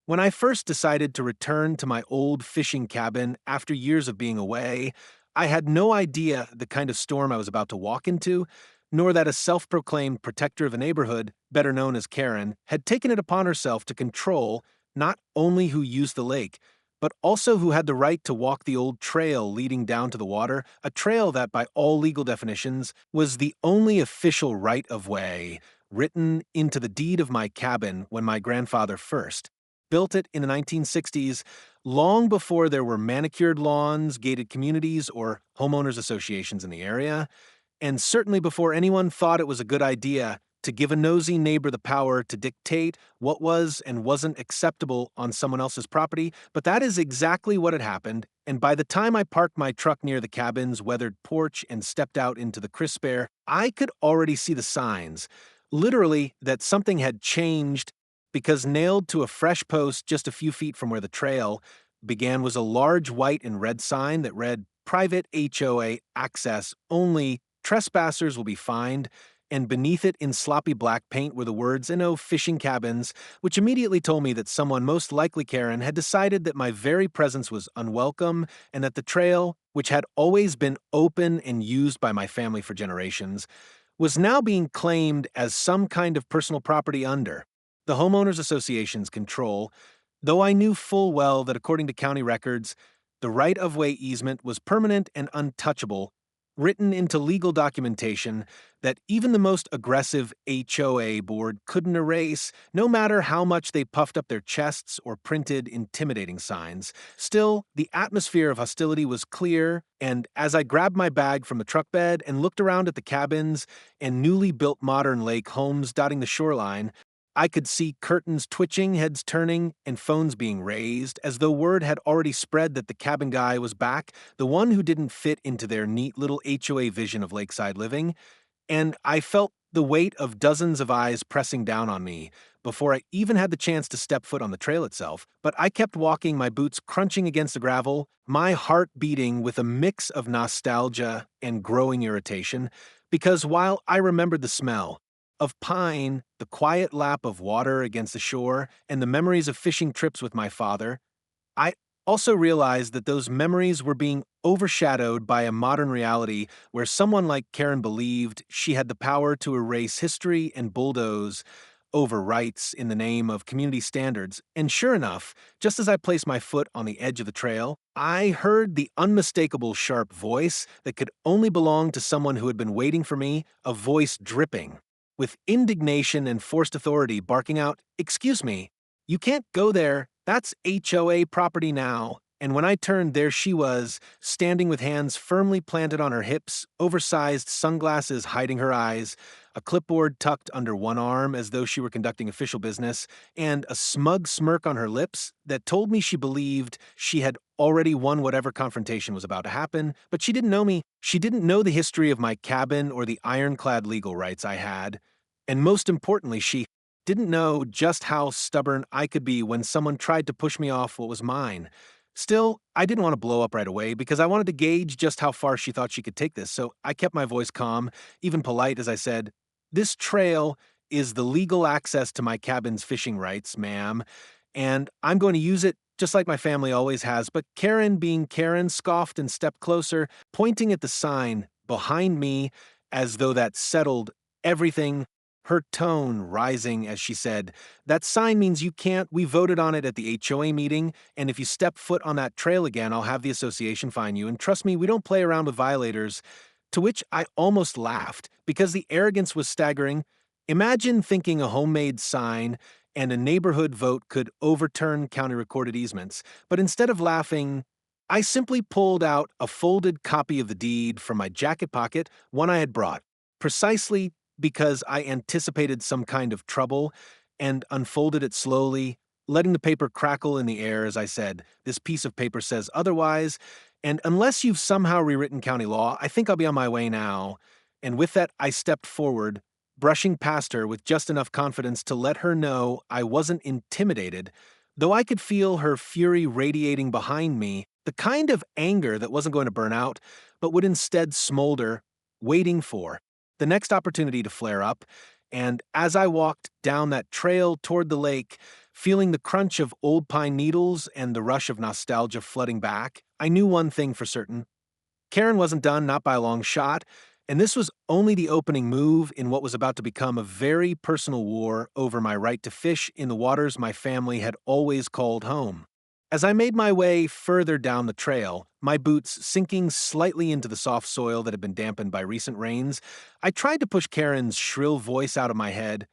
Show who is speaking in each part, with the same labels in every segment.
Speaker 1: When I first decided to return to my old fishing cabin after years of being away, I had no idea the kind of storm I was about to walk into, nor that a self proclaimed protector of a neighborhood, better known as Karen, had taken it upon herself to control not only who used the lake, but also who had the right to walk the old trail leading down to the water, a trail that, by all legal definitions, was the only official right of way written into the deed of my cabin when my grandfather first built it in the 1960s, long before there were manicured lawns, gated communities, or homeowners associations in the area, and certainly before anyone thought it was a good idea to give a nosy neighbor the power to dictate what was and wasn't acceptable on someone else's property. But that is exactly what had happened, and by the time I parked my truck near the cabin's weathered porch and stepped out into the crisp air, I could already see the signs, literally, that something had changed, because nailed to a fresh post just a few feet from where the trail began was a large white and red sign that read, "Private HOA access only, trespassers will be fined," and beneath it in sloppy black paint were the words, "fishing cabins," which immediately told me that someone, most likely Karen, had decided that my very presence was unwelcome and that the trail, which had always been open and used by my family for generations, was now being claimed as some kind of personal property under the homeowners association's control, though I knew full well that according to county records, the right-of-way easement was permanent and untouchable, written into legal documentation that even the most aggressive HOA board couldn't erase, no matter how much they puffed up their chests or printed intimidating signs. Still, the atmosphere of hostility was clear, and as I grabbed my bag from the truck bed and looked around at the cabins and newly built modern lake homes dotting the shoreline, I could see curtains twitching, heads turning, and phones being raised, as though word had already spread that the cabin guy was back, the one who didn't fit into their neat little HOA vision of lakeside living, and I felt the weight of dozens of eyes pressing down on me before I even had the chance to step foot on the trail itself. But I kept walking, my boots crunching against the gravel, my heart beating with a mix of nostalgia and growing irritation, because while I remembered the smell of pine, the quiet lap of water against the shore, and the memories of fishing trips with my father, I also realized that those memories were being overshadowed by a modern reality where someone like Karen believed she had the power to erase history and bulldoze over rights in the name of community standards. And sure enough, just as I placed my foot on the edge of the trail, I heard the unmistakable sharp voice that could only belong to someone who had been waiting for me, a voice dripping with indignation and forced authority, barking out, "Excuse me, you can't go there. That's HOA property now." And when I turned, there she was, standing with hands firmly planted on her hips, oversized sunglasses hiding her eyes, a clipboard tucked under one arm as though she were conducting official business, and a smug smirk on her lips that told me she believed she had already won whatever confrontation was about to happen. But she didn't know me. She didn't know the history of my cabin or the ironclad legal rights I had. And most importantly, she didn't know just how stubborn I could be when someone tried to push me off what was mine. Still, I didn't want to blow up right away because I wanted to gauge just how far she thought she could take this, so I kept my voice calm, even polite, as I said, "This trail is the legal access to my cabin's fishing rights, ma'am, and I'm going to use it just like my family always has." But Karen, being Karen, scoffed and stepped closer, pointing at the sign behind me as though that settled everything, her tone rising as she said, "That sign means you can't. We voted on it at the HOA meeting, and if you step foot on that trail again, I'll have the association fine you. And trust me, we don't play around with violators." To which I almost laughed, because the arrogance was staggering. Imagine thinking a homemade sign and a neighborhood vote could overturn county-recorded easements. But instead of laughing, I simply pulled out a folded copy of the deed from my jacket pocket, one I had brought, precisely because I anticipated some kind of trouble, and unfolded it slowly, letting the paper crackle in the air as I said, "This piece of paper says otherwise, and unless you've somehow rewritten county law, I think I'll be on my way now." And with that, I stepped forward, brushing past her with just enough confidence to let her know I wasn't intimidated, though I could feel her fury radiating behind me, the kind of anger that wasn't going to burn out, but would instead smolder, waiting for the next opportunity to flare up. And as I walked down that trail toward the lake, Feeling the crunch of old pine needles and the rush of nostalgia flooding back, I knew one thing for certain. Karen wasn't done, not by a long shot, and this was only the opening move in what was about to become a very personal war over my right to fish in the waters my family had always called home. As I made my way further down the trail, my boots sinking slightly into the soft soil that had been dampened by recent rains, I tried to push Karen's shrill voice out of my head,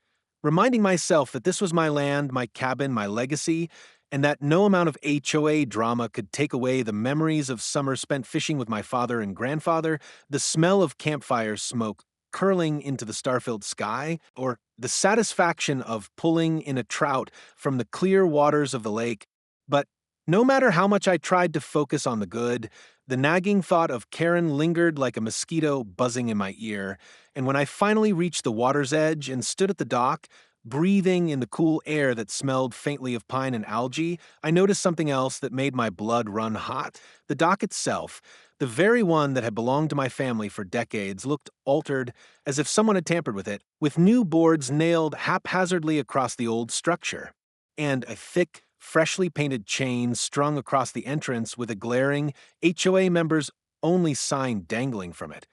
Speaker 1: reminding myself that this was my land, my cabin, my legacy, and that no amount of HOA drama could take away the memories of summers spent fishing with my father and grandfather, the smell of campfire smoke curling into the star-filled sky, or the satisfaction of pulling in a trout from the clear waters of the lake. But no matter how much I tried to focus on the good, the nagging thought of Karen lingered like a mosquito buzzing in my ear, and when I finally reached the water's edge and stood at the dock, breathing in the cool air that smelled faintly of pine and algae, I noticed something else that made my blood run hot. The dock itself, the very one that had belonged to my family for decades, looked altered, as if someone had tampered with it, with new boards nailed haphazardly across the old structure, and a thick, freshly painted chain strung across the entrance with a glaring HOA members only sign dangling from it.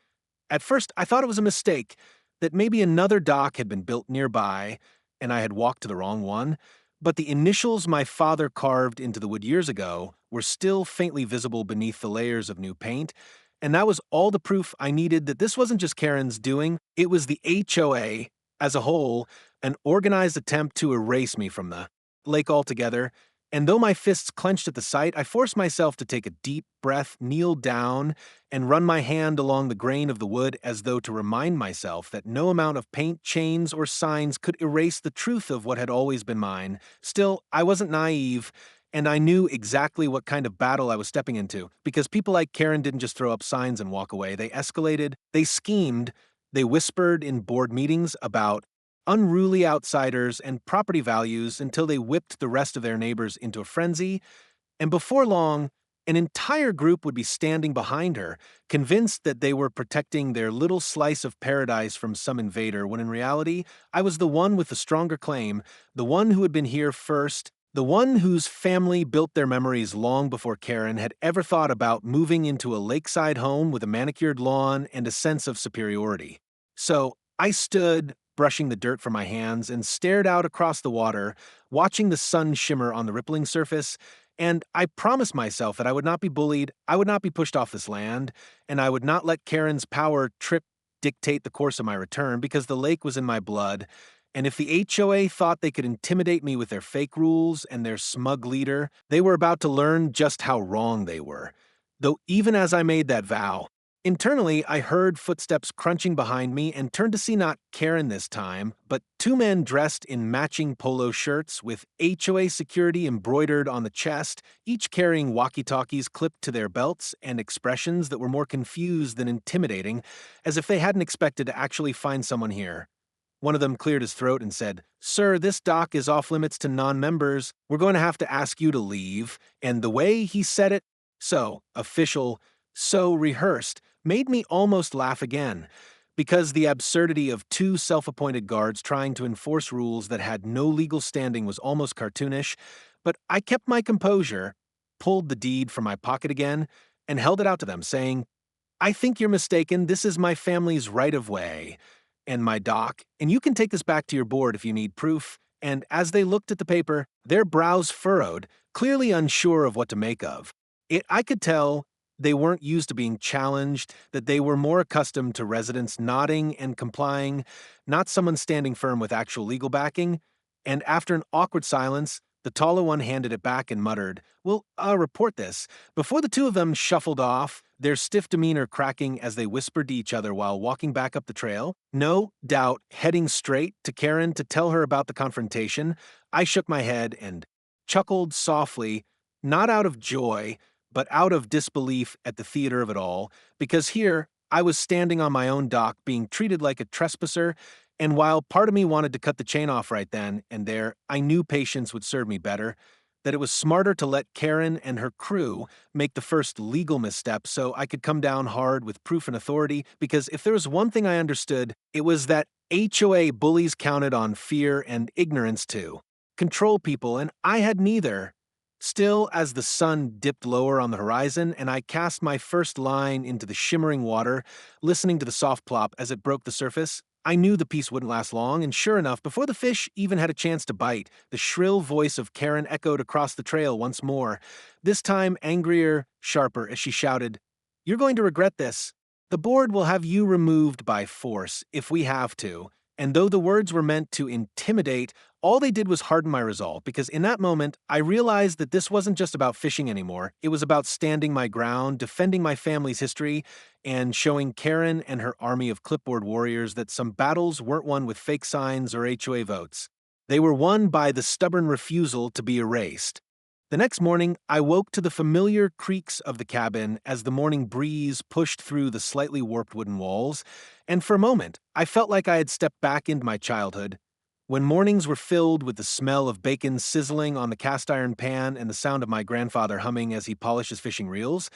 Speaker 1: At first, I thought it was a mistake, that maybe another dock had been built nearby and I had walked to the wrong one, but the initials my father carved into the wood years ago were still faintly visible beneath the layers of new paint, and that was all the proof I needed that this wasn't just Karen's doing, it was the HOA, as a whole, an organized attempt to erase me from the lake altogether. And though my fists clenched at the sight, I forced myself to take a deep breath, kneel down, and run my hand along the grain of the wood as though to remind myself that no amount of paint, chains, or signs could erase the truth of what had always been mine. Still, I wasn't naive, and I knew exactly what kind of battle I was stepping into, because people like Karen didn't just throw up signs and walk away. They escalated, they schemed, they whispered in board meetings about unruly outsiders and property values until they whipped the rest of their neighbors into a frenzy, and before long, an entire group would be standing behind her, convinced that they were protecting their little slice of paradise from some invader, when in reality, I was the one with the stronger claim, the one who had been here first, the one whose family built their memories long before Karen had ever thought about moving into a lakeside home with a manicured lawn and a sense of superiority. So I stood, brushing the dirt from my hands, and stared out across the water, watching the sun shimmer on the rippling surface, and I promised myself that I would not be bullied, I would not be pushed off this land, and I would not let Karen's power trip dictate the course of my return, because the lake was in my blood, and if the HOA thought they could intimidate me with their fake rules and their smug leader, they were about to learn just how wrong they were. Though even as I made that vow, internally, I heard footsteps crunching behind me and turned to see not Karen this time, but two men dressed in matching polo shirts with HOA security embroidered on the chest, each carrying walkie-talkies clipped to their belts and expressions that were more confused than intimidating, as if they hadn't expected to actually find someone here. One of them cleared his throat and said, "Sir, this dock is off limits to non-members. We're going to have to ask you to leave." And the way he said it, so official, so rehearsed, made me almost laugh again, because the absurdity of two self-appointed guards trying to enforce rules that had no legal standing was almost cartoonish, but I kept my composure, pulled the deed from my pocket again, and held it out to them, saying, "I think you're mistaken. This is my family's right-of-way and my dock, and you can take this back to your board if you need proof." And as they looked at the paper, their brows furrowed, clearly unsure of what to make of. I could tell they weren't used to being challenged, that they were more accustomed to residents nodding and complying, not someone standing firm with actual legal backing. And after an awkward silence, the taller one handed it back and muttered, "Well, I'll report this," before the two of them shuffled off, their stiff demeanor cracking as they whispered to each other while walking back up the trail. No doubt heading straight to Karen to tell her about the confrontation. I shook my head and chuckled softly, not out of joy, but out of disbelief at the theater of it all, because here I was standing on my own dock being treated like a trespasser, and while part of me wanted to cut the chain off right then and there, I knew patience would serve me better, that it was smarter to let Karen and her crew make the first legal misstep so I could come down hard with proof and authority, because if there was one thing I understood, it was that HOA bullies counted on fear and ignorance too. control people, and I had neither. Still, as the sun dipped lower on the horizon and I cast my first line into the shimmering water, listening to the soft plop as it broke the surface, I knew the peace wouldn't last long, and sure enough, before the fish even had a chance to bite, the shrill voice of Karen echoed across the trail once more, this time angrier, sharper, as she shouted, "You're going to regret this. The board will have you removed by force, if we have to." And though the words were meant to intimidate, all they did was harden my resolve, because in that moment, I realized that this wasn't just about fishing anymore. It was about standing my ground, defending my family's history, and showing Karen and her army of clipboard warriors that some battles weren't won with fake signs or HOA votes. They were won by the stubborn refusal to be erased. The next morning, I woke to the familiar creaks of the cabin as the morning breeze pushed through the slightly warped wooden walls, and for a moment, I felt like I had stepped back into my childhood. When mornings were filled with the smell of bacon sizzling on the cast iron pan and the sound of my grandfather humming as he polished his fishing reels,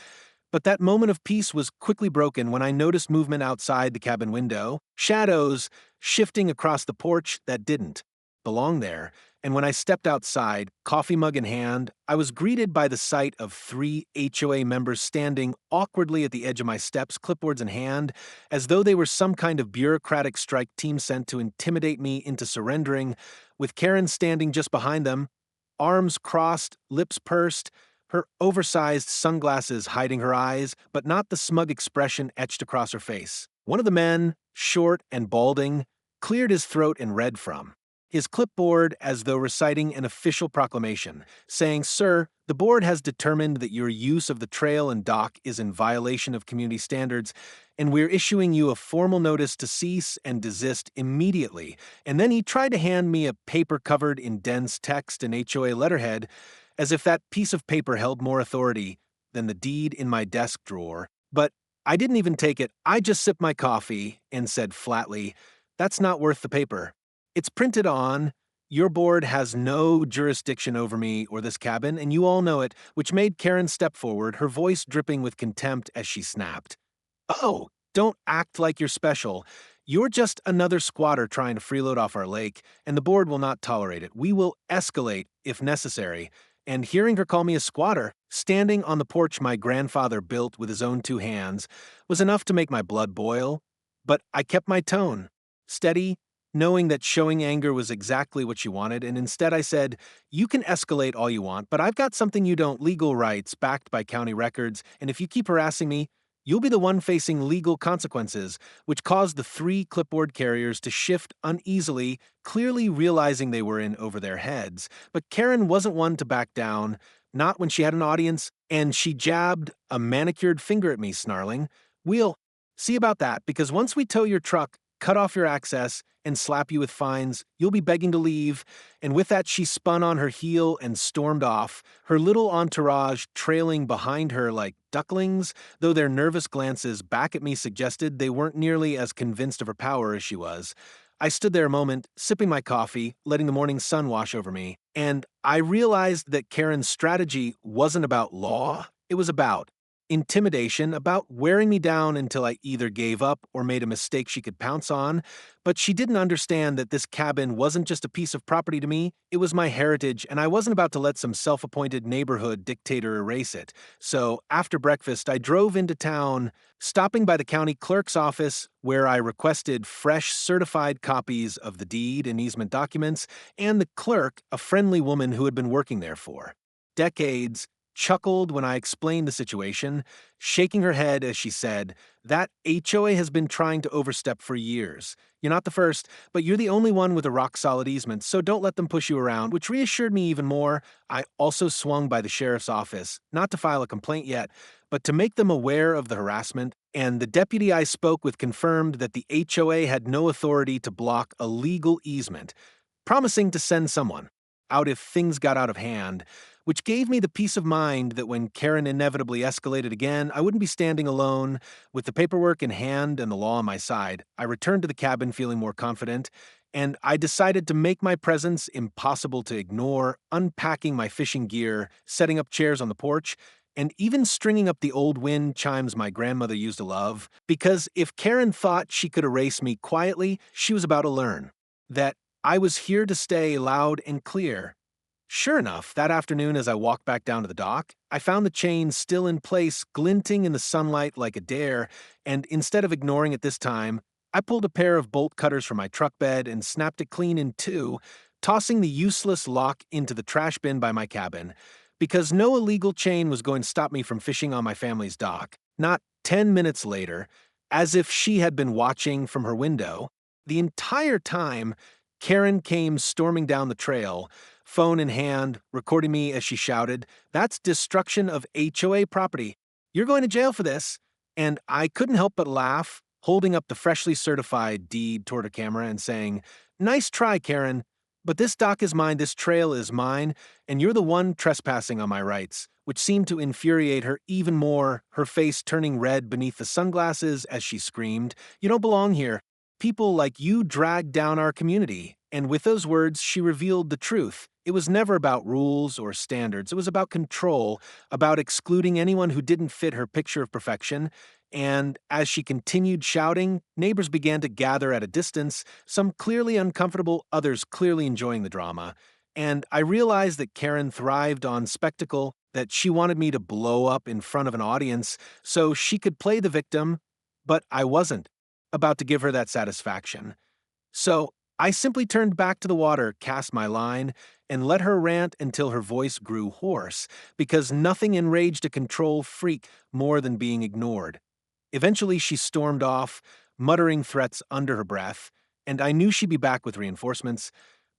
Speaker 1: but that moment of peace was quickly broken when I noticed movement outside the cabin window, shadows shifting across the porch that didn't belong there, and when I stepped outside, coffee mug in hand, I was greeted by the sight of 3 HOA members standing awkwardly at the edge of my steps, clipboards in hand, as though they were some kind of bureaucratic strike team sent to intimidate me into surrendering, with Karen standing just behind them, arms crossed, lips pursed, her oversized sunglasses hiding her eyes, but not the smug expression etched across her face. One of the men, short and balding, cleared his throat and read from his clipboard as though reciting an official proclamation, saying, "Sir, the board has determined that your use of the trail and dock is in violation of community standards, and we're issuing you a formal notice to cease and desist immediately." And then he tried to hand me a paper covered in dense text and HOA letterhead, as if that piece of paper held more authority than the deed in my desk drawer. But I didn't even take it. I just sipped my coffee and said flatly, "That's not worth the paper. It's printed on, your board has no jurisdiction over me or this cabin, and you all know it," which made Karen step forward, her voice dripping with contempt as she snapped, "Oh, don't act like you're special. You're just another squatter trying to freeload off our lake, and the board will not tolerate it. We will escalate if necessary." And hearing her call me a squatter, standing on the porch my grandfather built with his own 2 hands, was enough to make my blood boil. But I kept my tone, steady, knowing that showing anger was exactly what she wanted, and instead I said, "You can escalate all you want, but I've got something you don't, legal rights backed by county records, and if you keep harassing me, you'll be the one facing legal consequences," which caused the 3 clipboard carriers to shift uneasily, clearly realizing they were in over their heads. But Karen wasn't one to back down, not when she had an audience, and she jabbed a manicured finger at me, snarling, "We'll see about that, because once we tow your truck, cut off your access, and slap you with fines, you'll be begging to leave." And with that, she spun on her heel and stormed off, her little entourage trailing behind her like ducklings, though their nervous glances back at me suggested they weren't nearly as convinced of her power as she was. I stood there a moment, sipping my coffee, letting the morning sun wash over me, and I realized that Karen's strategy wasn't about law, it was about intimidation, about wearing me down until I either gave up or made a mistake she could pounce on. But she didn't understand that this cabin wasn't just a piece of property to me, it was my heritage, and I wasn't about to let some self-appointed neighborhood dictator erase it. So, after breakfast, I drove into town, stopping by the county clerk's office, where I requested fresh certified copies of the deed and easement documents, and the clerk, a friendly woman who had been working there for decades, chuckled when I explained the situation, shaking her head as she said, "That HOA has been trying to overstep for years. You're not the first, but you're the only one with a rock-solid easement, so don't let them push you around," which reassured me even more. I also swung by the sheriff's office, not to file a complaint yet, but to make them aware of the harassment, and the deputy I spoke with confirmed that the HOA had no authority to block a legal easement, promising to send someone out if things got out of hand, which gave me the peace of mind that when Karen inevitably escalated again, I wouldn't be standing alone. With the paperwork in hand and the law on my side, I returned to the cabin feeling more confident, and I decided to make my presence impossible to ignore, unpacking my fishing gear, setting up chairs on the porch, and even stringing up the old wind chimes my grandmother used to love, because if Karen thought she could erase me quietly, she was about to learn that I was here to stay loud and clear. Sure enough, that afternoon as I walked back down to the dock, I found the chain still in place, glinting in the sunlight like a dare, and instead of ignoring it this time, I pulled a pair of bolt cutters from my truck bed and snapped it clean in two, tossing the useless lock into the trash bin by my cabin, because no illegal chain was going to stop me from fishing on my family's dock. Not 10 minutes later, as if she had been watching from her window, the entire time, Karen came storming down the trail, phone in hand, recording me as she shouted, "That's destruction of HOA property. You're going to jail for this." And I couldn't help but laugh, holding up the freshly certified deed toward her camera and saying, "Nice try, Karen. But this dock is mine, this trail is mine, and you're the one trespassing on my rights," which seemed to infuriate her even more, her face turning red beneath the sunglasses as she screamed, "You don't belong here. People like you drag down our community." And with those words, she revealed the truth. It was never about rules or standards. It was about control, about excluding anyone who didn't fit her picture of perfection. And as she continued shouting, neighbors began to gather at a distance, some clearly uncomfortable, others clearly enjoying the drama. And I realized that Karen thrived on spectacle, that she wanted me to blow up in front of an audience so she could play the victim, but I wasn't about to give her that satisfaction. So I simply turned back to the water, cast my line, and let her rant until her voice grew hoarse, because nothing enraged a control freak more than being ignored. Eventually, she stormed off, muttering threats under her breath, and I knew she'd be back with reinforcements.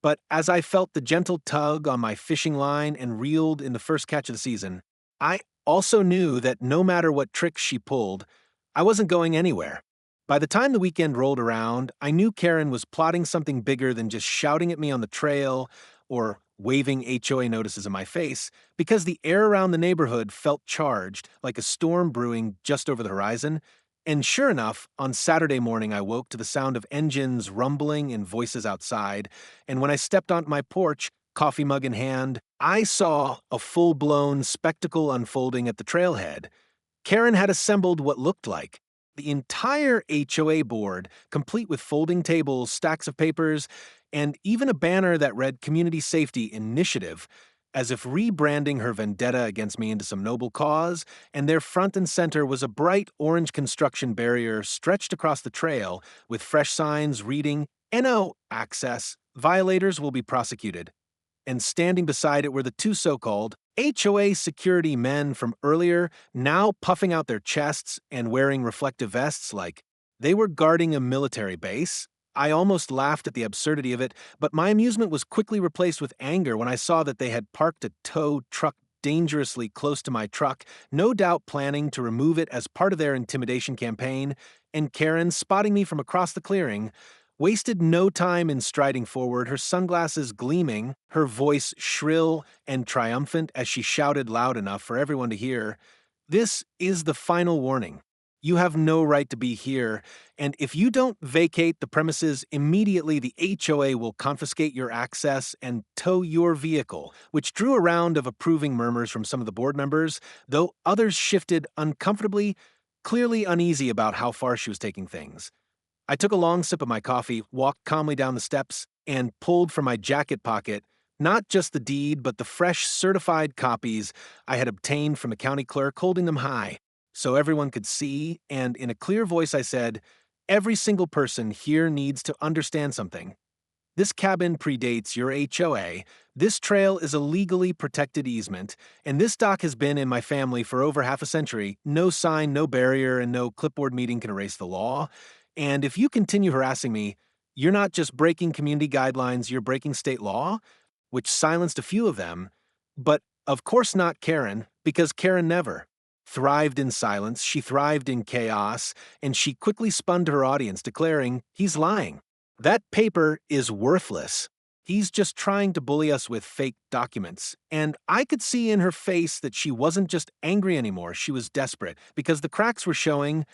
Speaker 1: But as I felt the gentle tug on my fishing line and reeled in the first catch of the season, I also knew that no matter what tricks she pulled, I wasn't going anywhere. By the time the weekend rolled around, I knew Karen was plotting something bigger than just shouting at me on the trail or waving HOA notices in my face, because the air around the neighborhood felt charged, like a storm brewing just over the horizon. And sure enough, on Saturday morning, I woke to the sound of engines rumbling and voices outside, and when I stepped onto my porch, coffee mug in hand, I saw a full-blown spectacle unfolding at the trailhead. Karen had assembled what looked like the entire HOA board, complete with folding tables, stacks of papers, and even a banner that read Community Safety Initiative, as if rebranding her vendetta against me into some noble cause, and there front and center was a bright orange construction barrier stretched across the trail with fresh signs reading, "NO access. Violators will be prosecuted." And standing beside it were the two so-called HOA security men from earlier, now puffing out their chests and wearing reflective vests like they were guarding a military base. I almost laughed at the absurdity of it, but my amusement was quickly replaced with anger when I saw that they had parked a tow truck dangerously close to my truck, no doubt planning to remove it as part of their intimidation campaign, and Karen, spotting me from across the clearing, wasted no time in striding forward, her sunglasses gleaming, her voice shrill and triumphant as she shouted loud enough for everyone to hear, "This is the final warning. You have no right to be here, and if you don't vacate the premises immediately, the HOA will confiscate your access and tow your vehicle," which drew a round of approving murmurs from some of the board members, though others shifted uncomfortably, clearly uneasy about how far she was taking things. I took a long sip of my coffee, walked calmly down the steps, and pulled from my jacket pocket not just the deed, but the fresh certified copies I had obtained from the county clerk, holding them high so everyone could see, and in a clear voice I said, "Every single person here needs to understand something. This cabin predates your HOA, this trail is a legally protected easement, and this dock has been in my family for over half a century. No sign, no barrier, and no clipboard meeting can erase the law. And if you continue harassing me, you're not just breaking community guidelines, you're breaking state law," which silenced a few of them. But of course not Karen, because Karen never thrived in silence, she thrived in chaos, and she quickly spun to her audience, declaring, "He's lying. That paper is worthless. He's just trying to bully us with fake documents." And I could see in her face that she wasn't just angry anymore, she was desperate, because the cracks were showing.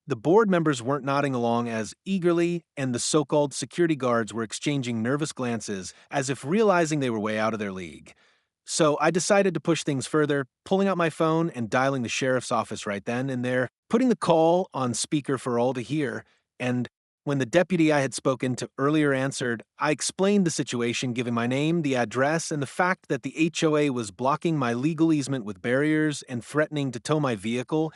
Speaker 1: The board members weren't nodding along as eagerly, and the so-called security guards were exchanging nervous glances as if realizing they were way out of their league. So I decided to push things further, pulling out my phone and dialing the sheriff's office right then and there, putting the call on speaker for all to hear, and When the deputy I had spoken to earlier answered, I explained the situation, giving my name, the address, and the fact that the HOA was blocking my legal easement with barriers and threatening to tow my vehicle.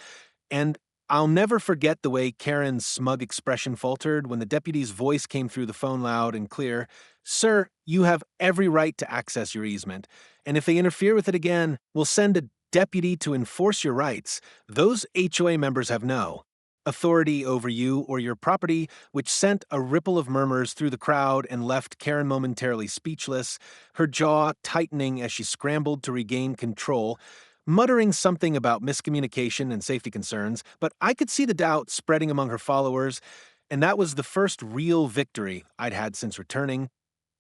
Speaker 1: And I'll never forget the way Karen's smug expression faltered when the deputy's voice came through the phone loud and clear. Sir, you have every right to access your easement, and if they interfere with it again, we'll send a deputy to enforce your rights. Those HOA members have no authority over you or your property, which sent a ripple of murmurs through the crowd and left Karen momentarily speechless, her jaw tightening as she scrambled to regain control, muttering something about miscommunication and safety concerns. But I could see the doubt spreading among her followers, and that was the first real victory I'd had since returning.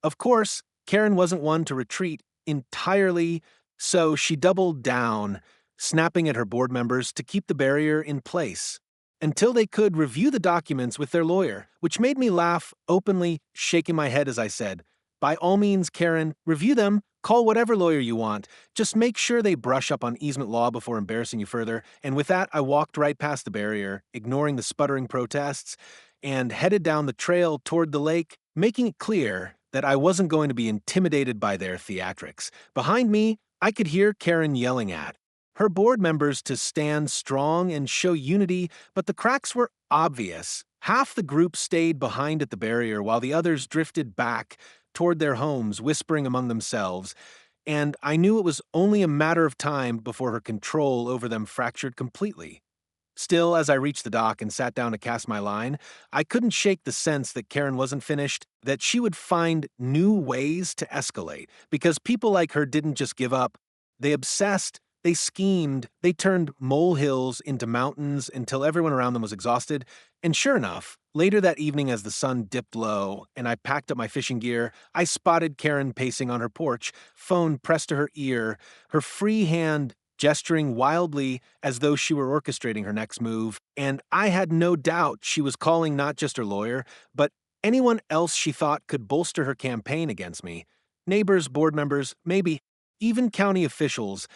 Speaker 1: Of course, Karen wasn't one to retreat entirely, so she doubled down, snapping at her board members to keep the barrier in place until they could review the documents with their lawyer, which made me laugh openly, shaking my head as I said, "By all means, Karen, review them, call whatever lawyer you want. Just make sure they brush up on easement law before embarrassing you further." And with that, I walked right past the barrier, ignoring the sputtering protests, and headed down the trail toward the lake, making it clear that I wasn't going to be intimidated by their theatrics. Behind me, I could hear Karen yelling at her board members to stand strong and show unity, but the cracks were obvious. Half the group stayed behind at the barrier while the others drifted back toward their homes, whispering among themselves, and I knew it was only a matter of time before her control over them fractured completely. Still, as I reached the dock and sat down to cast my line, I couldn't shake the sense that Karen wasn't finished, that she would find new ways to escalate, because people like her didn't just give up. They obsessed, they schemed, they turned molehills into mountains until everyone around them was exhausted. And sure enough, later that evening as the sun dipped low and I packed up my fishing gear, I spotted Karen pacing on her porch, phone pressed to her ear, her free hand gesturing wildly as though she were orchestrating her next move, and I had no doubt she was calling not just her lawyer, but anyone else she thought could bolster her campaign against me. Neighbors, board members, maybe even county officials,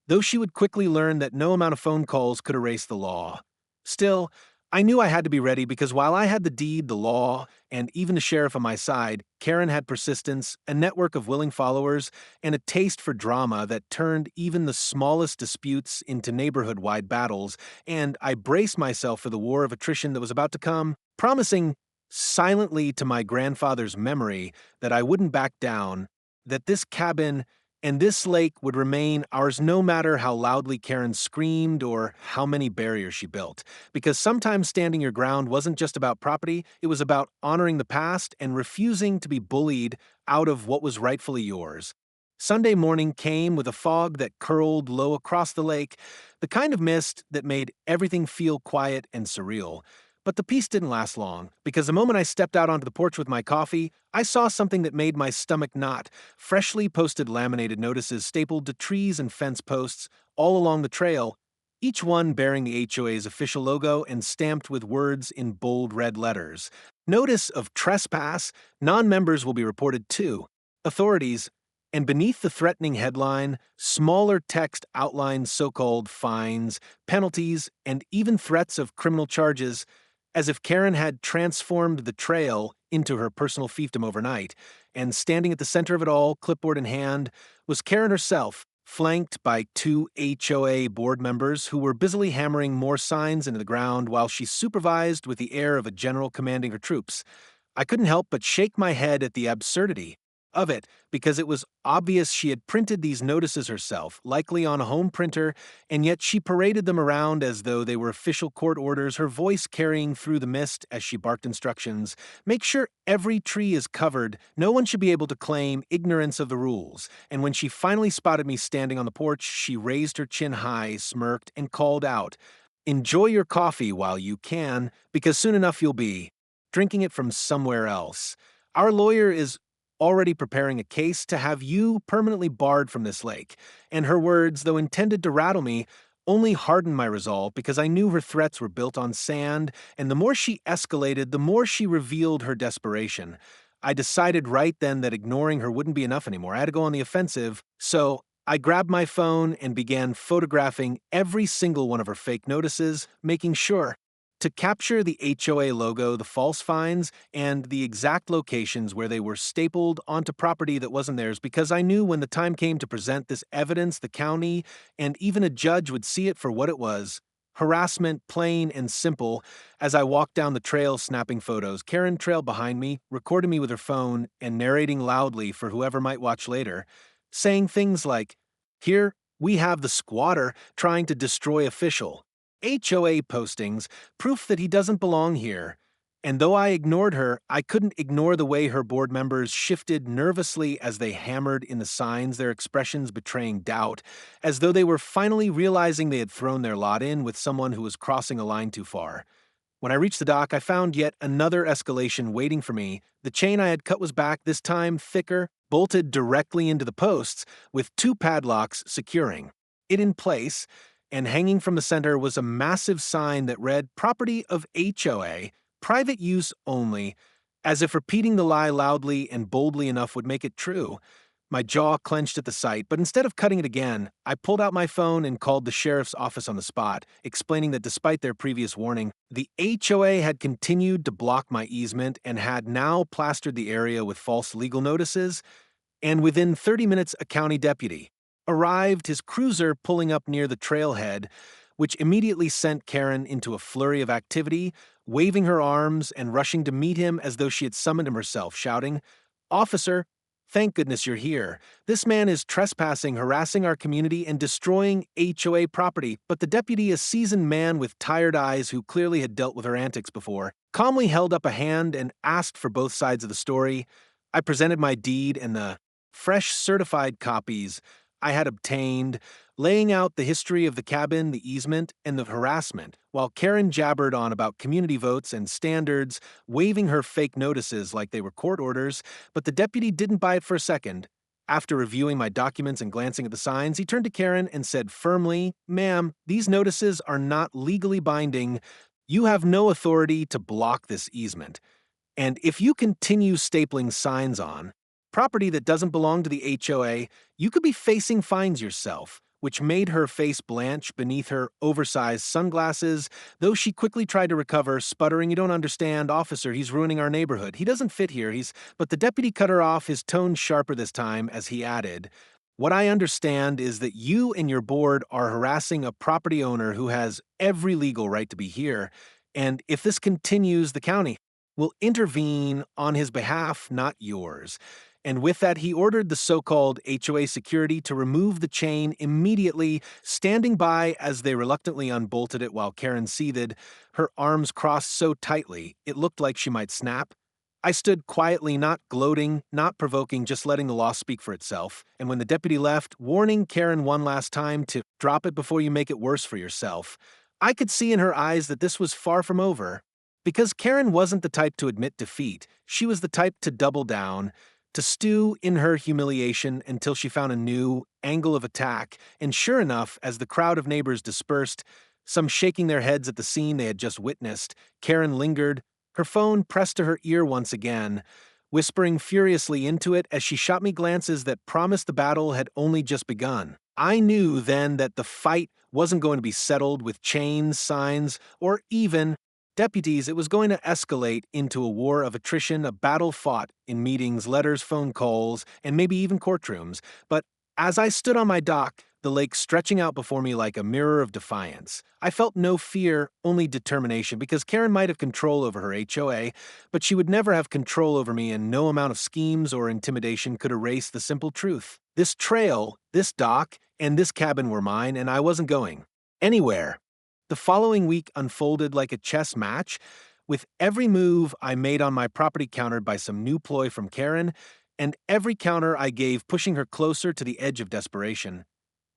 Speaker 1: though she would quickly learn that no amount of phone calls could erase the law. Still, I knew I had to be ready because while I had the deed, the law, and even the sheriff on my side, Karen had persistence, a network of willing followers, and a taste for drama that turned even the smallest disputes into neighborhood-wide battles, and I braced myself for the war of attrition that was about to come, promising silently to my grandfather's memory that I wouldn't back down, that this cabin and this lake would remain ours no matter how loudly Karen screamed or how many barriers she built. Because sometimes standing your ground wasn't just about property, it was about honoring the past and refusing to be bullied out of what was rightfully yours. Sunday morning came with a fog that curled low across the lake, the kind of mist that made everything feel quiet and surreal. But the peace didn't last long, because the moment I stepped out onto the porch with my coffee, I saw something that made my stomach knot: freshly posted laminated notices stapled to trees and fence posts all along the trail, each one bearing the HOA's official logo and stamped with words in bold red letters. Notice of trespass, non-members will be reported to authorities, and beneath the threatening headline, smaller text outlines so-called fines, penalties, and even threats of criminal charges, as if Karen had transformed the trail into her personal fiefdom overnight, and standing at the center of it all, clipboard in hand, was Karen herself, flanked by two HOA board members who were busily hammering more signs into the ground while she supervised with the air of a general commanding her troops. I couldn't help but shake my head at the absurdity of it, because it was obvious she had printed these notices herself, likely on a home printer, and yet she paraded them around as though they were official court orders, her voice carrying through the mist as she barked instructions. Make sure every tree is covered. No one should be able to claim ignorance of the rules. And when she finally spotted me standing on the porch, she raised her chin high, smirked, and called out, "Enjoy your coffee while you can, because soon enough you'll be drinking it from somewhere else. Our lawyer is already preparing a case to have you permanently barred from this lake." And her words, though intended to rattle me, only hardened my resolve because I knew her threats were built on sand, and the more she escalated, the more she revealed her desperation. I decided right then that ignoring her wouldn't be enough anymore. I had to go on the offensive, so I grabbed my phone and began photographing every single one of her fake notices, making sure to capture the HOA logo, the false fines, and the exact locations where they were stapled onto property that wasn't theirs, because I knew when the time came to present this evidence, the county and even a judge would see it for what it was: harassment, plain and simple. As I walked down the trail snapping photos, Karen trailed behind me, recording me with her phone and narrating loudly for whoever might watch later, saying things like, "Here, we have the squatter trying to destroy official. HOA postings, proof that he doesn't belong here." And though I ignored her, I couldn't ignore the way her board members shifted nervously as they hammered in the signs, their expressions betraying doubt, as though they were finally realizing they had thrown their lot in with someone who was crossing a line too far. When I reached the dock, I found yet another escalation waiting for me. The chain I had cut was back, this time thicker, bolted directly into the posts, with two padlocks securing it in place, and hanging from the center was a massive sign that read, "Property of HOA, private use only," as if repeating the lie loudly and boldly enough would make it true. My jaw clenched at the sight, but instead of cutting it again, I pulled out my phone and called the sheriff's office on the spot, explaining that despite their previous warning, the HOA had continued to block my easement and had now plastered the area with false legal notices. And within 30 minutes, a county deputy arrived, his cruiser pulling up near the trailhead, which immediately sent Karen into a flurry of activity, waving her arms and rushing to meet him as though she had summoned him herself, shouting, "Officer, thank goodness you're here. This man is trespassing, harassing our community, and destroying HOA property." But the deputy, a seasoned man with tired eyes who clearly had dealt with her antics before, calmly held up a hand and asked for both sides of the story. I presented my deed and the fresh certified copies I had obtained, laying out the history of the cabin, the easement, and the harassment, while Karen jabbered on about community votes and standards, waving her fake notices like they were court orders. But the deputy didn't buy it for a second. After reviewing my documents and glancing at the signs, he turned to Karen and said firmly, "Ma'am, these notices are not legally binding. You have no authority to block this easement. And if you continue stapling signs on property that doesn't belong to the HOA, you could be facing fines yourself," which made her face blanch beneath her oversized sunglasses, though she quickly tried to recover, sputtering, "You don't understand, officer, he's ruining our neighborhood. He doesn't fit here, he's—" But the deputy cut her off, his tone sharper this time, as he added, "What I understand is that you and your board are harassing a property owner who has every legal right to be here, and if this continues, the county will intervene on his behalf, not yours." And with that, he ordered the so-called HOA security to remove the chain immediately, standing by as they reluctantly unbolted it while Karen seethed, her arms crossed so tightly it looked like she might snap. I stood quietly, not gloating, not provoking, just letting the law speak for itself. And when the deputy left, warning Karen one last time to drop it before you make it worse for yourself, I could see in her eyes that this was far from over. Because Karen wasn't the type to admit defeat, she was the type to double down, to stew in her humiliation until she found a new angle of attack. And sure enough, as the crowd of neighbors dispersed, some shaking their heads at the scene they had just witnessed, Karen lingered, her phone pressed to her ear once again, whispering furiously into it as she shot me glances that promised the battle had only just begun. I knew then that the fight wasn't going to be settled with chains, signs, or even deputies. It was going to escalate into a war of attrition, a battle fought in meetings, letters, phone calls, and maybe even courtrooms. But as I stood on my dock, the lake stretching out before me like a mirror of defiance, I felt no fear, only determination, because Karen might have control over her HOA, but she would never have control over me, and no amount of schemes or intimidation could erase the simple truth. This trail, this dock, and this cabin were mine, and I wasn't going anywhere. The following week unfolded like a chess match, with every move I made on my property countered by some new ploy from Karen, and every counter I gave pushing her closer to the edge of desperation.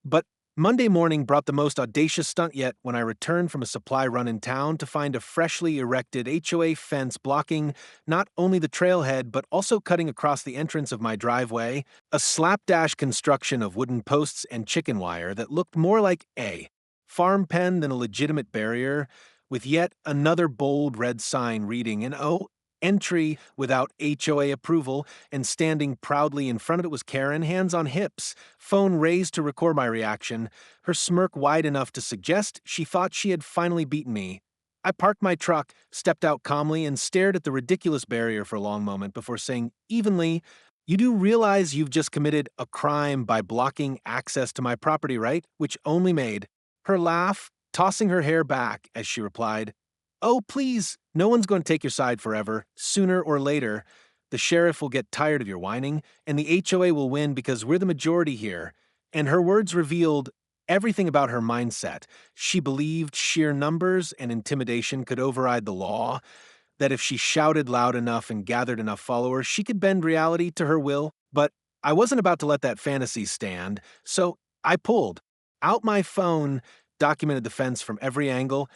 Speaker 1: But Monday morning brought the most audacious stunt yet when I returned from a supply run in town to find a freshly erected HOA fence blocking not only the trailhead but also cutting across the entrance of my driveway, a slapdash construction of wooden posts and chicken wire that looked more like a farm pen than a legitimate barrier, with yet another bold red sign reading, and oh, entry without HOA approval, and standing proudly in front of it was Karen, hands on hips, phone raised to record my reaction, her smirk wide enough to suggest she thought she had finally beaten me. I parked my truck, stepped out calmly, and stared at the ridiculous barrier for a long moment before saying evenly, "You do realize you've just committed a crime by blocking access to my property, right?" Which only made her laugh, tossing her hair back as she replied, "Oh, please, no one's going to take your side forever. Sooner or later, the sheriff will get tired of your whining, and the HOA will win because we're the majority here." And her words revealed everything about her mindset. She believed sheer numbers and intimidation could override the law, that if she shouted loud enough and gathered enough followers, she could bend reality to her will. But I wasn't about to let that fantasy stand, so I pulled out my phone, documented the fence from every angle,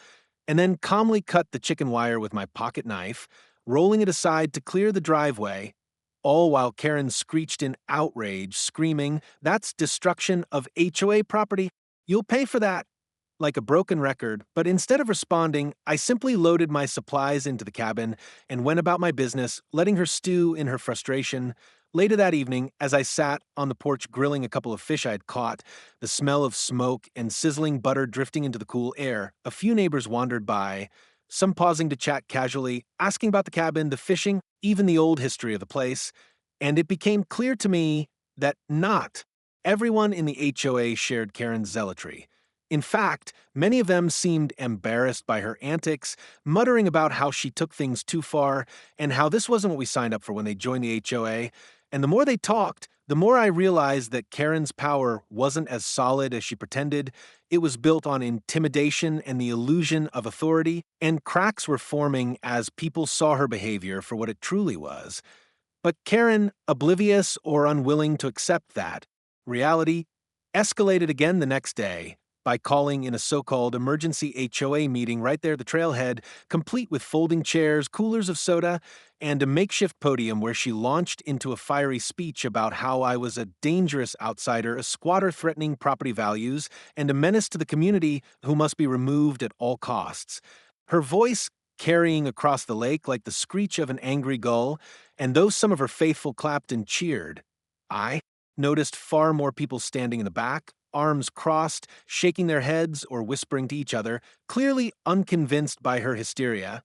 Speaker 1: and then calmly cut the chicken wire with my pocket knife, rolling it aside to clear the driveway, all while Karen screeched in outrage, screaming, "That's destruction of HOA property. You'll pay for that." Like a broken record, but instead of responding, I simply loaded my supplies into the cabin and went about my business, letting her stew in her frustration. Later that evening, as I sat on the porch grilling a couple of fish I had caught, the smell of smoke and sizzling butter drifting into the cool air, a few neighbors wandered by, some pausing to chat casually, asking about the cabin, the fishing, even the old history of the place, and it became clear to me that not everyone in the HOA shared Karen's zealotry. In fact, many of them seemed embarrassed by her antics, muttering about how she took things too far and how this wasn't what we signed up for when they joined the HOA. And the more they talked, the more I realized that Karen's power wasn't as solid as she pretended. It was built on intimidation and the illusion of authority, and cracks were forming as people saw her behavior for what it truly was. But Karen, oblivious or unwilling to accept that reality, escalated again the next day by calling in a so-called emergency HOA meeting right there at the trailhead, complete with folding chairs, coolers of soda, and a makeshift podium where she launched into a fiery speech about how I was a dangerous outsider, a squatter threatening property values, and a menace to the community who must be removed at all costs. Her voice carrying across the lake like the screech of an angry gull, and though some of her faithful clapped and cheered, I noticed far more people standing in the back, arms crossed, shaking their heads or whispering to each other, clearly unconvinced by her hysteria.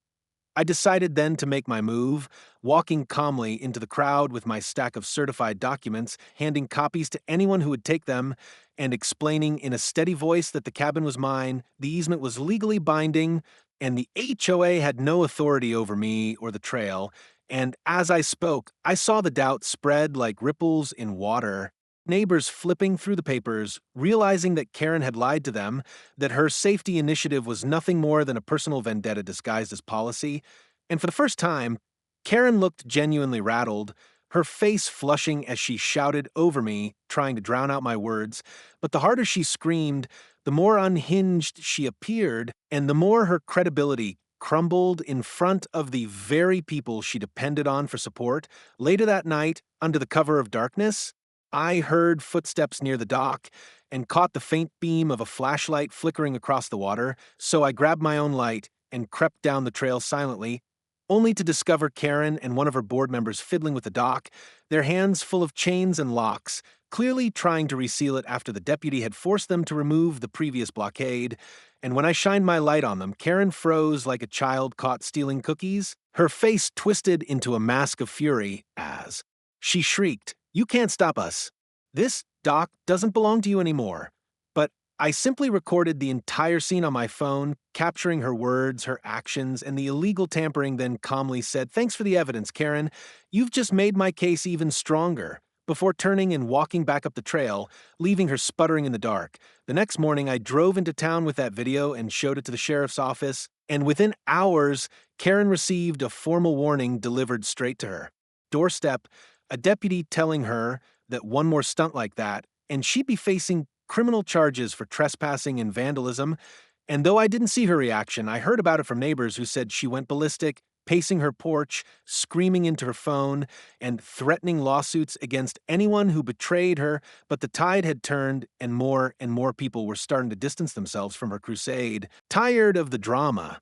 Speaker 1: I decided then to make my move, walking calmly into the crowd with my stack of certified documents, handing copies to anyone who would take them, and explaining in a steady voice that the cabin was mine, the easement was legally binding, and the HOA had no authority over me or the trail. And as I spoke, I saw the doubt spread like ripples in water. Neighbors flipping through the papers, realizing that Karen had lied to them, that her safety initiative was nothing more than a personal vendetta disguised as policy. And for the first time, Karen looked genuinely rattled, her face flushing as she shouted over me, trying to drown out my words. But the harder she screamed, the more unhinged she appeared, and the more her credibility crumbled in front of the very people she depended on for support. Later that night, under the cover of darkness, I heard footsteps near the dock and caught the faint beam of a flashlight flickering across the water, so I grabbed my own light and crept down the trail silently, only to discover Karen and one of her board members fiddling with the dock, their hands full of chains and locks, clearly trying to reseal it after the deputy had forced them to remove the previous blockade. And when I shined my light on them, Karen froze like a child caught stealing cookies, her face twisted into a mask of fury as she shrieked, "You can't stop us. This dock doesn't belong to you anymore." But I simply recorded the entire scene on my phone, capturing her words, her actions, and the illegal tampering, then calmly said, "Thanks for the evidence, Karen. You've just made my case even stronger," before turning and walking back up the trail, leaving her sputtering in the dark. The next morning, I drove into town with that video and showed it to the sheriff's office, and within hours, Karen received a formal warning delivered straight to her doorstep, a deputy telling her that one more stunt like that, and she'd be facing criminal charges for trespassing and vandalism. And though I didn't see her reaction, I heard about it from neighbors who said she went ballistic, pacing her porch, screaming into her phone, and threatening lawsuits against anyone who betrayed her. But the tide had turned, and more people were starting to distance themselves from her crusade, tired of the drama,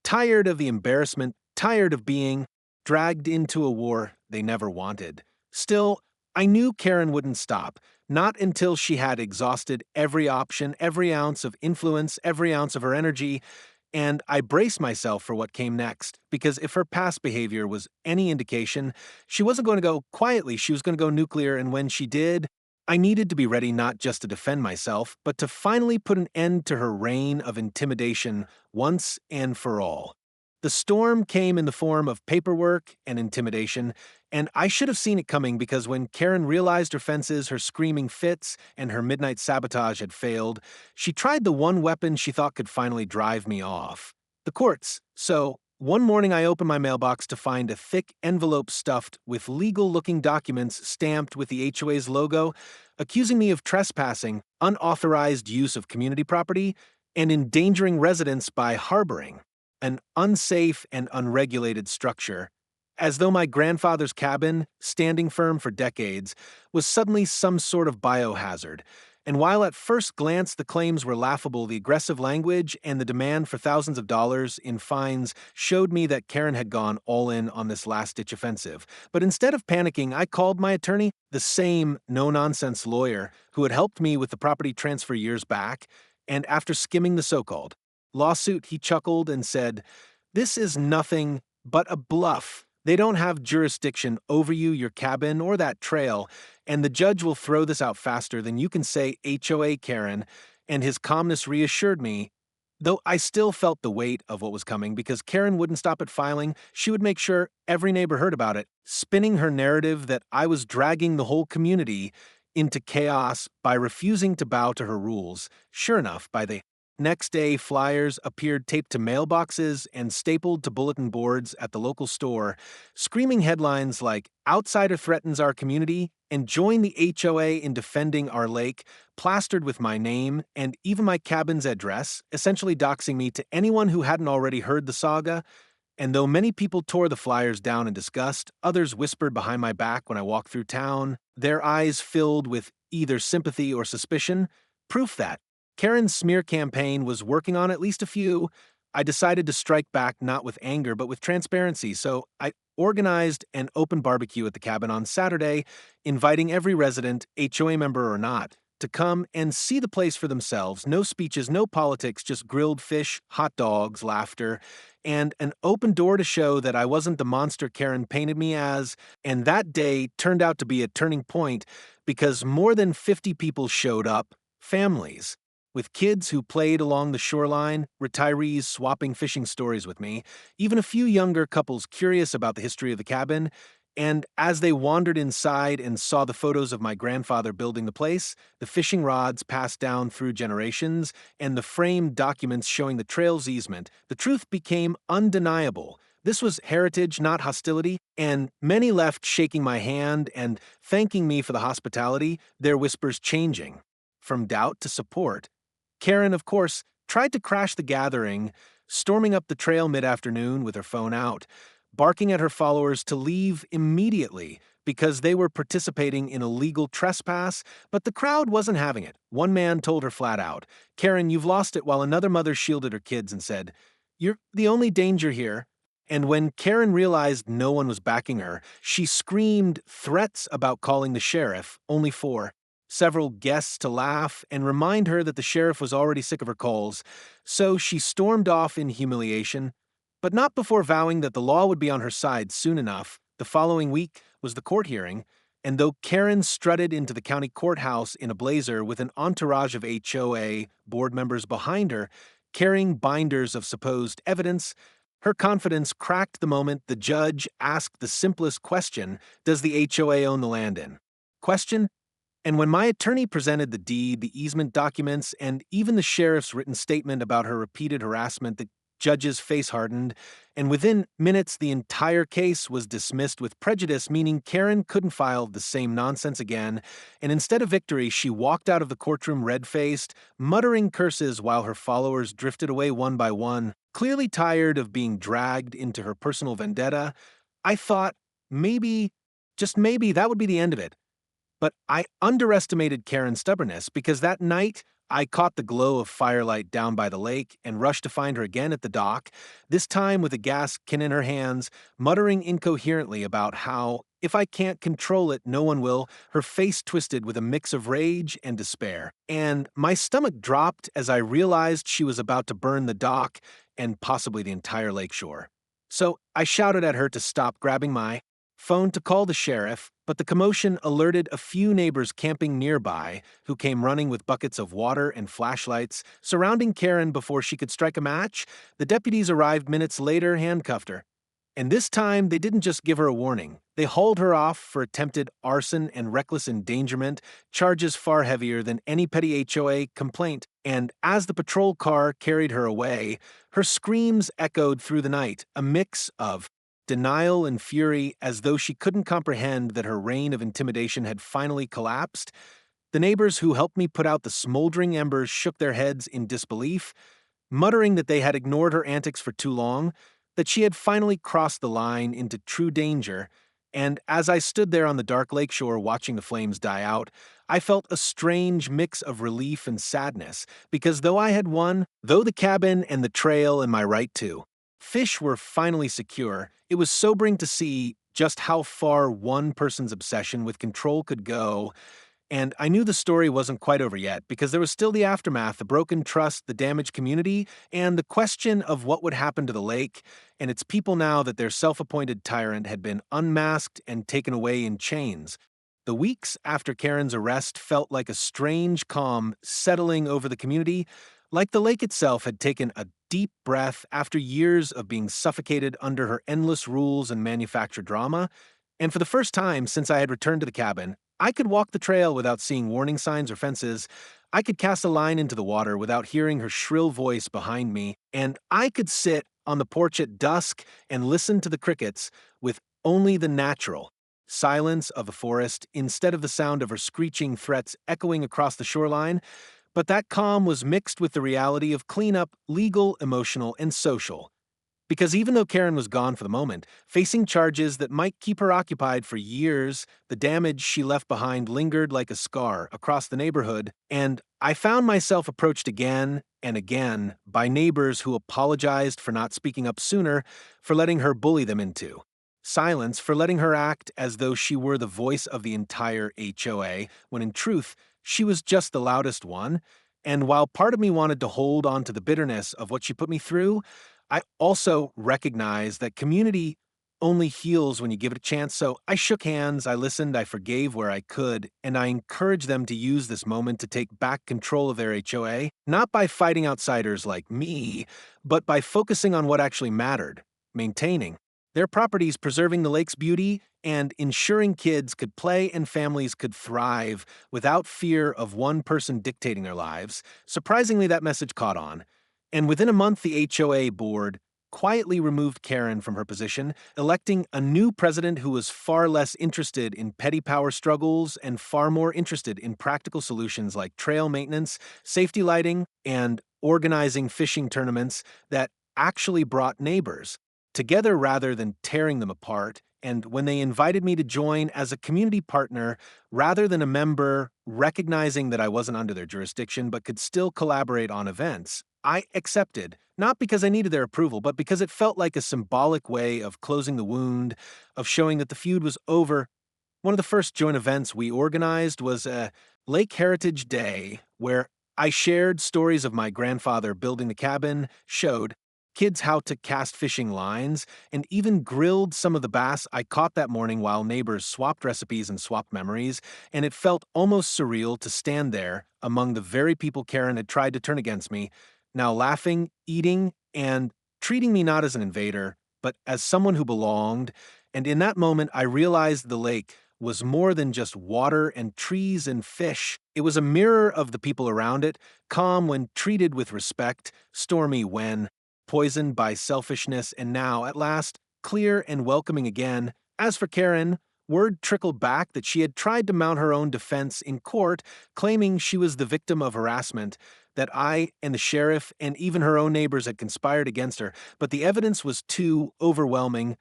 Speaker 1: tired of the embarrassment, tired of being dragged into a war they never wanted. Still, I knew Karen wouldn't stop, not until she had exhausted every option, every ounce of influence, every ounce of her energy, And I braced myself for what came next, because if her past behavior was any indication, she wasn't going to go quietly, she was going to go nuclear, and when she did, I needed to be ready not just to defend myself, but to finally put an end to her reign of intimidation once and for all. The storm came in the form of paperwork and intimidation, and I should have seen it coming because when Karen realized her fences, her screaming fits, and her midnight sabotage had failed, she tried the one weapon she thought could finally drive me off: the courts. So, one morning I opened my mailbox to find a thick envelope stuffed with legal looking documents stamped with the HOA's logo, accusing me of trespassing, unauthorized use of community property, and endangering residents by harboring an unsafe and unregulated structure, as though my grandfather's cabin, standing firm for decades, was suddenly some sort of biohazard. And while at first glance the claims were laughable, the aggressive language and the demand for thousands of dollars in fines showed me that Karen had gone all in on this last-ditch offensive. But instead of panicking, I called my attorney, the same no-nonsense lawyer who had helped me with the property transfer years back, and after skimming the so-called lawsuit, he chuckled and said, "This is nothing but a bluff. They don't have jurisdiction over you, your cabin, or that trail, and the judge will throw this out faster than you can say HOA Karen," and his calmness reassured me, though I still felt the weight of what was coming because Karen wouldn't stop at filing. She would make sure every neighbor heard about it, spinning her narrative that I was dragging the whole community into chaos by refusing to bow to her rules. Sure enough, by the next day, flyers appeared taped to mailboxes and stapled to bulletin boards at the local store, screaming headlines like "Outsider threatens our community" and "Join the HOA in defending our lake," plastered with my name and even my cabin's address, essentially doxing me to anyone who hadn't already heard the saga. And though many people tore the flyers down in disgust, others whispered behind my back when I walked through town, their eyes filled with either sympathy or suspicion, proof that Karen's smear campaign was working on at least a few. I decided to strike back not with anger but with transparency, so I organized an open barbecue at the cabin on Saturday, inviting every resident, HOA member or not, to come and see the place for themselves. No speeches, no politics, just grilled fish, hot dogs, laughter, and an open door to show that I wasn't the monster Karen painted me as. And that day turned out to be a turning point because more than 50 people showed up, families, with kids who played along the shoreline, retirees swapping fishing stories with me, even a few younger couples curious about the history of the cabin. And as they wandered inside and saw the photos of my grandfather building the place, the fishing rods passed down through generations, and the framed documents showing the trail's easement, the truth became undeniable. This was heritage, not hostility, and many left shaking my hand and thanking me for the hospitality, their whispers changing from doubt to support. Karen, of course, tried to crash the gathering, storming up the trail mid-afternoon with her phone out, barking at her followers to leave immediately because they were participating in a legal trespass, but the crowd wasn't having it. One man told her flat out, "Karen, you've lost it," while another mother shielded her kids and said, "You're the only danger here." And when Karen realized no one was backing her, she screamed threats about calling the sheriff, only for several guests to laugh and remind her that the sheriff was already sick of her calls. So she stormed off in humiliation, but not before vowing that the law would be on her side soon enough. The following week was the court hearing, and though Karen strutted into the county courthouse in a blazer with an entourage of HOA board members behind her, carrying binders of supposed evidence, her confidence cracked the moment the judge asked the simplest question: does the HOA own the land in question? And when my attorney presented the deed, the easement documents, and even the sheriff's written statement about her repeated harassment, the judge's face hardened, and within minutes the entire case was dismissed with prejudice, meaning Karen couldn't file the same nonsense again, and instead of victory, she walked out of the courtroom red-faced, muttering curses while her followers drifted away one by one, clearly tired of being dragged into her personal vendetta. I thought maybe, just maybe, that would be the end of it. But I underestimated Karen's stubbornness because that night I caught the glow of firelight down by the lake and rushed to find her again at the dock, this time with a gas can in her hands, muttering incoherently about how, if I can't control it, no one will, her face twisted with a mix of rage and despair. And my stomach dropped as I realized she was about to burn the dock and possibly the entire lakeshore. So I shouted at her to stop, grabbing my phone to call the sheriff, but the commotion alerted a few neighbors camping nearby who came running with buckets of water and flashlights. Surrounding Karen before she could strike a match, the deputies arrived minutes later, handcuffed her. And this time, they didn't just give her a warning. They hauled her off for attempted arson and reckless endangerment, charges far heavier than any petty HOA complaint. And as the patrol car carried her away, her screams echoed through the night, a mix of denial and fury, as though she couldn't comprehend that her reign of intimidation had finally collapsed. The neighbors who helped me put out the smoldering embers shook their heads in disbelief, muttering that they had ignored her antics for too long, that she had finally crossed the line into true danger. And as I stood there on the dark lakeshore watching the flames die out, I felt a strange mix of relief and sadness, because though I had won, though the cabin and the trail and my right to fish were finally secure, it was sobering to see just how far one person's obsession with control could go. And I knew the story wasn't quite over yet, because there was still the aftermath, the broken trust, the damaged community, and the question of what would happen to the lake and its people now that their self-appointed tyrant had been unmasked and taken away in chains. The weeks after Karen's arrest felt like a strange calm settling over the community, like the lake itself had taken a deep breath after years of being suffocated under her endless rules and manufactured drama. And for the first time since I had returned to the cabin, I could walk the trail without seeing warning signs or fences. I could cast a line into the water without hearing her shrill voice behind me. And I could sit on the porch at dusk and listen to the crickets with only the natural silence of the forest instead of the sound of her screeching threats echoing across the shoreline. But that calm was mixed with the reality of cleanup, legal, emotional, and social. Because even though Karen was gone for the moment, facing charges that might keep her occupied for years, the damage she left behind lingered like a scar across the neighborhood, and I found myself approached again and again by neighbors who apologized for not speaking up sooner, for letting her bully them into silence, for letting her act as though she were the voice of the entire HOA, when in truth, she was just the loudest one. And while part of me wanted to hold on to the bitterness of what she put me through, I also recognize that community only heals when you give it a chance. So I shook hands, I listened, I forgave where I could, and I encouraged them to use this moment to take back control of their HOA, not by fighting outsiders like me, but by focusing on what actually mattered: maintaining their properties, preserving the lake's beauty, and ensuring kids could play and families could thrive without fear of one person dictating their lives. Surprisingly, that message caught on. And within a month, the HOA board quietly removed Karen from her position, electing a new president who was far less interested in petty power struggles and far more interested in practical solutions like trail maintenance, safety lighting, and organizing fishing tournaments that actually brought neighbors together rather than tearing them apart. And when they invited me to join as a community partner rather than a member, recognizing that I wasn't under their jurisdiction but could still collaborate on events, I accepted, not because I needed their approval, but because it felt like a symbolic way of closing the wound, of showing that the feud was over. One of the first joint events we organized was a Lake Heritage Day, where I shared stories of my grandfather building the cabin, showed kids how to cast fishing lines, and even grilled some of the bass I caught that morning while neighbors swapped recipes and swapped memories, and it felt almost surreal to stand there among the very people Karen had tried to turn against me, now laughing, eating, and treating me not as an invader, but as someone who belonged. And in that moment, I realized the lake was more than just water and trees and fish. It was a mirror of the people around it, calm when treated with respect, stormy when poisoned by selfishness, and now, at last, clear and welcoming again. As for Karen, word trickled back that she had tried to mount her own defense in court, claiming she was the victim of harassment, that I and the sheriff and even her own neighbors had conspired against her, but the evidence was too overwhelming.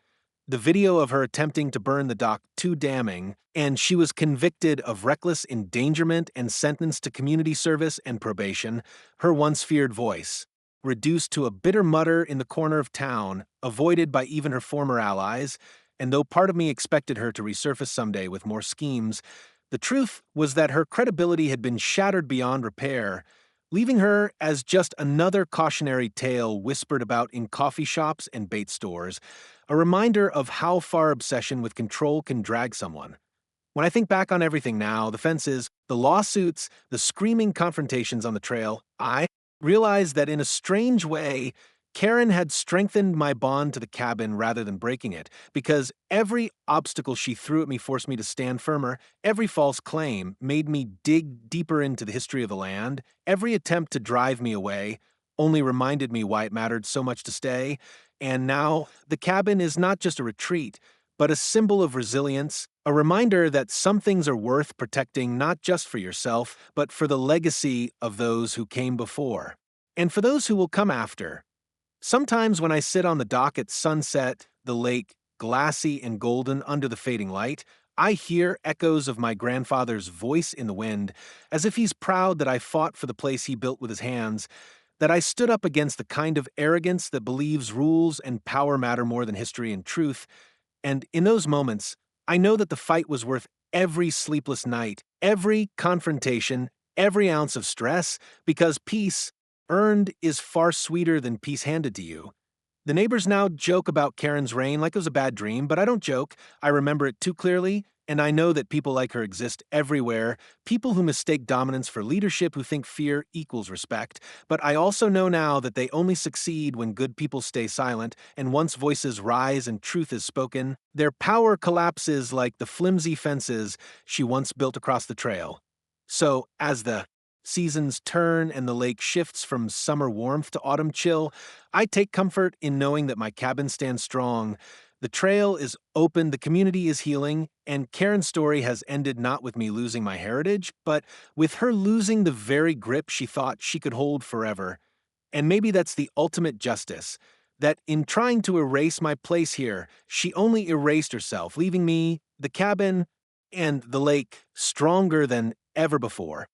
Speaker 1: The video of her attempting to burn the dock too damning, and she was convicted of reckless endangerment and sentenced to community service and probation, her once feared voice reduced to a bitter mutter in the corner of town, avoided by even her former allies. And though part of me expected her to resurface someday with more schemes, the truth was that her credibility had been shattered beyond repair leaving her as just another cautionary tale whispered about in coffee shops and bait stores, a reminder of how far obsession with control can drag someone. When I think back on everything now, the fences, the lawsuits, the screaming confrontations on the trail, I realize that in a strange way, Karen had strengthened my bond to the cabin rather than breaking it, because every obstacle she threw at me forced me to stand firmer, every false claim made me dig deeper into the history of the land, every attempt to drive me away only reminded me why it mattered so much to stay, and now the cabin is not just a retreat, but a symbol of resilience, a reminder that some things are worth protecting not just for yourself, but for the legacy of those who came before. And for those who will come after. Sometimes when I sit on the dock at sunset, the lake glassy and golden under the fading light, I hear echoes of my grandfather's voice in the wind, as if he's proud that I fought for the place he built with his hands, that I stood up against the kind of arrogance that believes rules and power matter more than history and truth, and in those moments, I know that the fight was worth every sleepless night, every confrontation, every ounce of stress, because peace earned is far sweeter than peace handed to you. The neighbors now joke about Karen's reign like it was a bad dream, but I don't joke. I remember it too clearly, and I know that people like her exist everywhere, people who mistake dominance for leadership, who think fear equals respect. But I also know now that they only succeed when good people stay silent, and once voices rise and truth is spoken, their power collapses like the flimsy fences she once built across the trail. So, as the seasons turn and the lake shifts from summer warmth to autumn chill, I take comfort in knowing that my cabin stands strong. The trail is open, the community is healing, and Karen's story has ended not with me losing my heritage, but with her losing the very grip she thought she could hold forever. And maybe that's the ultimate justice, that in trying to erase my place here, she only erased herself, leaving me, the cabin, and the lake stronger than ever before.